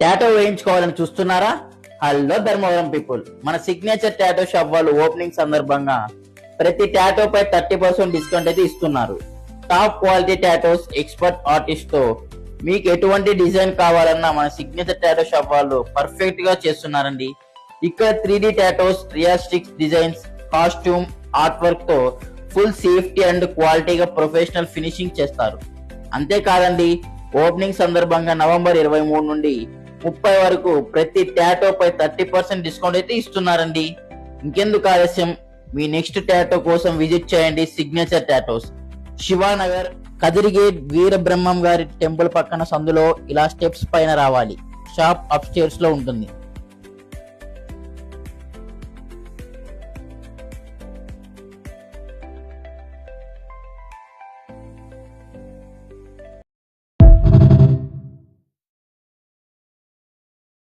Tattoo వేయించుకోవాలని చూస్తున్నారా? Hello Dharmavaram people, మన signature tattoo shop వాళ్ళు ఓపెనింగ్ సందర్భంగా ప్రతి టాటో పై 30% డిస్కౌంట్ అయితే ఇస్తున్నారు. Top quality tattoos, expert artist తో మీకు ఎటువంటి డిజైన్ కావాలన్నా మన సిగ్నేచర్ టాటో షాప్ వాళ్ళు పర్ఫెక్ట్ గా చేస్తున్నారండి. ఇక్కడ 3D tattoos, realistic designs, costume, art work తో ఫుల్ సేఫ్టీ అండ్ క్వాలిటీగా ప్రొఫెషనల్ ఫినిషింగ్ చేస్తారు. అంతేకాదండి, ఓపెనింగ్ సందర్భంగా నవంబర్ 23 నుండి 30 వరకు ప్రతి టాటో పై 30% డిస్కౌంట్ అయితే ఇస్తున్నారండి. ఇంకెందుకు ఆలస్యం, మీ నెక్స్ట్ టాటో కోసం విజిట్ చేయండి సిగ్నేచర్ టాటోస్, శివానగర్, కదిరిగేట్, వీర బ్రహ్మం గారి టెంపుల్ పక్కన సందులో ఇలా స్టెప్స్ పైన రావాలి. షాప్ అప్ స్టేర్స్ లో ఉంటుంది.